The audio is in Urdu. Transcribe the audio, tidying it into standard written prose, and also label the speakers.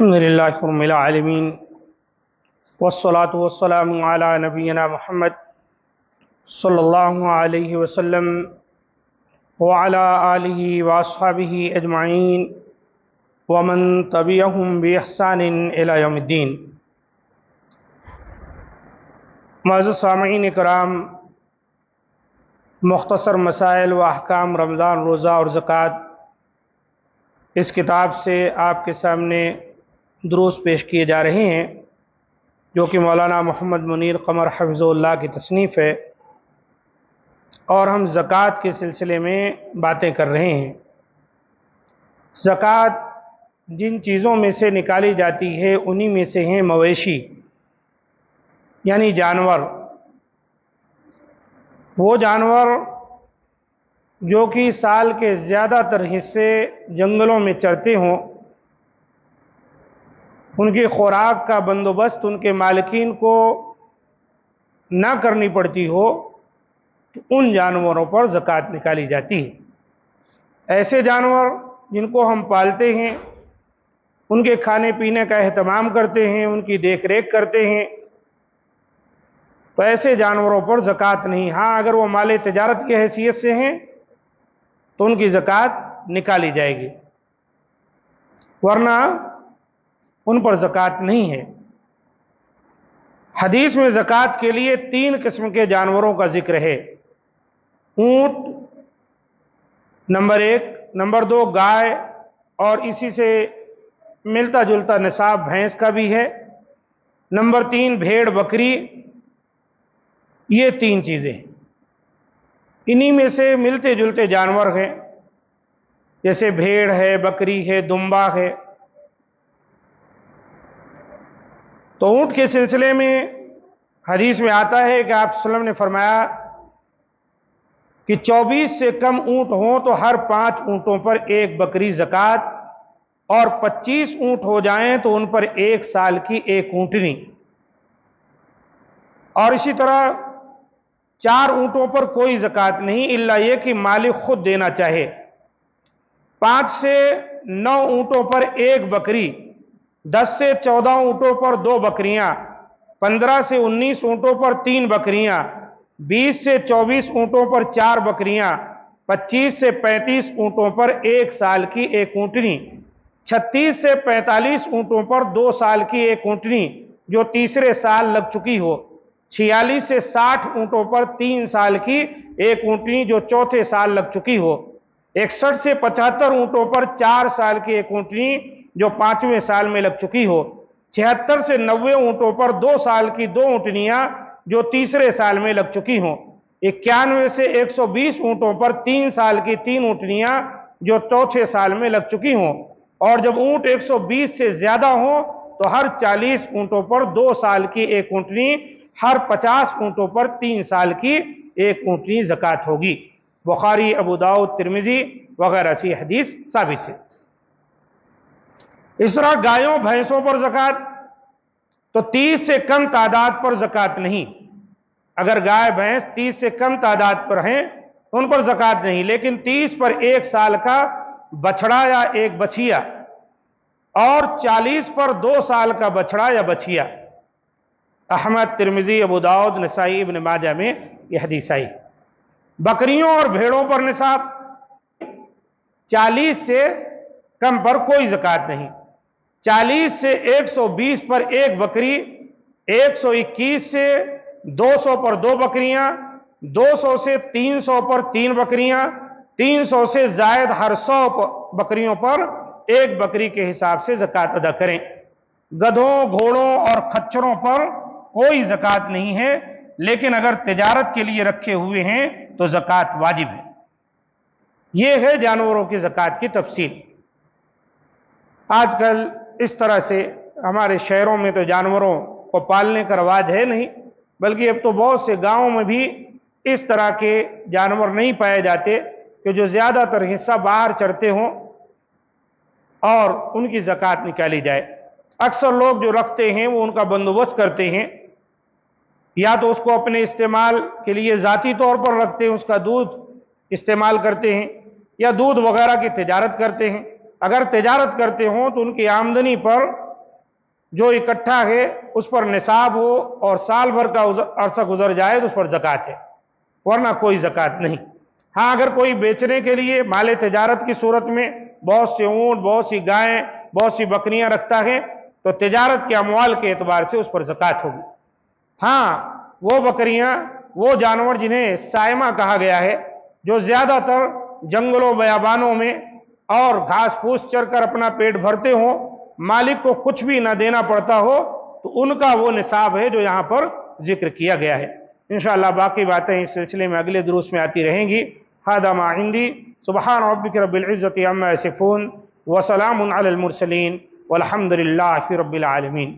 Speaker 1: الحمد للہ رب العالمین والصلاة والسلام علی نبینا محمد صلی اللہ علیہ وسلم وعلی آلہ واصحابہ اجمعین ومن تبعہم بإحسان الی یوم الدین۔ معزز سامعین کرام، مختصر مسائل و احکام رمضان روزہ اور زکوٰۃ اس کتاب سے آپ کے سامنے دروس پیش کیے جا رہے ہیں، جو کہ مولانا محمد منیر قمر حفظہ اللہ کی تصنیف ہے، اور ہم زکوٰۃ کے سلسلے میں باتیں کر رہے ہیں۔ زکوٰۃ جن چیزوں میں سے نکالی جاتی ہے انہی میں سے ہیں مویشی، یعنی جانور، وہ جانور جو کہ سال کے زیادہ تر حصے جنگلوں میں چرتے ہوں، ان کی خوراک کا بندوبست ان کے مالکین کو نہ کرنی پڑتی ہو، تو ان جانوروں پر زکوٰۃ نکالی جاتی ہے۔ ایسے جانور جن کو ہم پالتے ہیں، ان کے کھانے پینے کا اہتمام کرتے ہیں، ان کی دیکھ ریکھ کرتے ہیں، تو ایسے جانوروں پر زکوٰۃ نہیں۔ ہاں، اگر وہ مال تجارت کی حیثیت سے ہیں تو ان کی زکوٰۃ نکالی جائے گی، ورنہ ان پر زکوٰۃ نہیں ہے۔ حدیث میں زکوٰۃ کے لیے 3 قسم کے جانوروں کا ذکر ہے۔ اونٹ نمبر 1، نمبر 2 گائے، اور اسی سے ملتا جلتا نصاب بھینس کا بھی ہے، نمبر 3 بھیڑ بکری۔ یہ 3 چیزیں ہیں، انہی میں سے ملتے جلتے جانور ہیں، جیسے بھیڑ ہے، بکری ہے، دمبا ہے۔ تو اونٹ کے سلسلے میں حدیث میں آتا ہے کہ آپ صلی اللہ علیہ وسلم نے فرمایا کہ 24 سے کم اونٹ ہوں تو ہر 5 اونٹوں پر 1 بکری زکوٰۃ، اور 25 اونٹ ہو جائیں تو ان پر 1 سال کی 1 اونٹنی، اور اسی طرح 4 اونٹوں پر کوئی زکوٰۃ نہیں الا یہ کہ مالک خود دینا چاہے۔ 5 سے 9 اونٹوں پر 1 بکری، 10 سے 14 اونٹوں پر 2 بکریاں، 15 سے 19 اونٹوں پر 3 بکریاں، 20 سے 24 اونٹوں پر 4 بکریاں، 25 سے 35 اونٹوں پر 1 سال کی 1 اونٹنی، 36 سے 45 اونٹوں پر 2 سال کی 1 اونٹنی جو تیسرے سال لگ چکی ہو، 46 سے 60 اونٹوں پر 3 سال کی 1 اونٹنی جو چوتھے سال لگ چکی ہو، 61 سے 75 اونٹوں پر 4 سال کی 1 اونٹنی جو 5ویں سال میں لگ چکی ہو، 76 سے 90 اونٹوں پر 2 سال کی 2 اونٹنیاں جو تیسرے سال میں لگ چکی ہوں، 91 سے 120 اونٹوں پر 3 سال کی 3 اونٹنیاں جو چوتھے سال میں لگ چکی ہوں، اور جب اونٹ 120 سے زیادہ ہوں تو ہر 40 اونٹوں پر 2 سال کی 1 اونٹنی، ہر 50 اونٹوں پر 3 سال کی 1 اونٹنی زکوٰۃ ہوگی۔ بخاری، ابو داؤد، ترمذی وغیرہ سے حدیث ثابت ہے۔ اس طرح گایوں بھینسوں پر زکوٰۃ تو 30 سے کم تعداد پر زکوٰۃ نہیں۔ اگر گائے بھینس 30 سے کم تعداد پر ہیں ان پر زکوٰۃ نہیں، لیکن 30 پر 1 سال کا بچڑا یا 1 بچیا، اور 40 پر 2 سال کا بچڑا یا بچیا۔ احمد، ترمذی، ابو داؤد، نسائی، ابن ماجہ میں یہ حدیث آئی۔ بکریوں اور بھیڑوں پر نصاب 40 سے کم پر کوئی زکوٰۃ نہیں۔ 40 سے 120 پر 1 بکری، 121 سے 200 پر 2 بکریاں، 200 سے 300 پر 3 بکریاں، 300 سے زائد ہر 100 بکریوں پر 1 بکری کے حساب سے زکوٰۃ ادا کریں۔ گدھوں، گھوڑوں اور خچروں پر کوئی زکوٰۃ نہیں ہے، لیکن اگر تجارت کے لیے رکھے ہوئے ہیں تو زکوٰۃ واجب ہے۔ یہ ہے جانوروں کی زکوٰۃ کی تفصیل۔ آج کل اس طرح سے ہمارے شہروں میں تو جانوروں کو پالنے کا رواج ہے نہیں، بلکہ اب تو بہت سے گاؤں میں بھی اس طرح کے جانور نہیں پائے جاتے کہ جو زیادہ تر حصہ باہر چرتے ہوں اور ان کی زکوٰۃ نکالی جائے۔ اکثر لوگ جو رکھتے ہیں وہ ان کا بندوبست کرتے ہیں، یا تو اس کو اپنے استعمال کے لیے ذاتی طور پر رکھتے ہیں، اس کا دودھ استعمال کرتے ہیں، یا دودھ وغیرہ کی تجارت کرتے ہیں۔ اگر تجارت کرتے ہوں تو ان کی آمدنی پر جو اکٹھا ہے اس پر نصاب ہو اور سال بھر کا عرصہ گزر جائے تو اس پر زکوٰۃ ہے، ورنہ کوئی زکوٰۃ نہیں۔ ہاں اگر کوئی بیچنے کے لیے مال تجارت کی صورت میں بہت سے اونٹ، بہت سی گائیں، بہت سی بکریاں رکھتا ہے تو تجارت کے اموال کے اعتبار سے اس پر زکوٰۃ ہوگی۔ ہاں وہ بکریاں، وہ جانور جنہیں سائمہ کہا گیا ہے، جو زیادہ تر جنگلوں بیابانوں میں اور گھاس پھوس چر کر اپنا پیٹ بھرتے ہوں، مالک کو کچھ بھی نہ دینا پڑتا ہو، تو ان کا وہ نصاب ہے جو یہاں پر ذکر کیا گیا ہے۔ انشاءاللہ باقی باتیں اس سلسلے میں اگلے دروس میں آتی رہیں گی۔ ھذا ما عندی، سبحان ربک رب العزت عما یصفون وسلام علی المرسلین والحمد للہ رب العالمین۔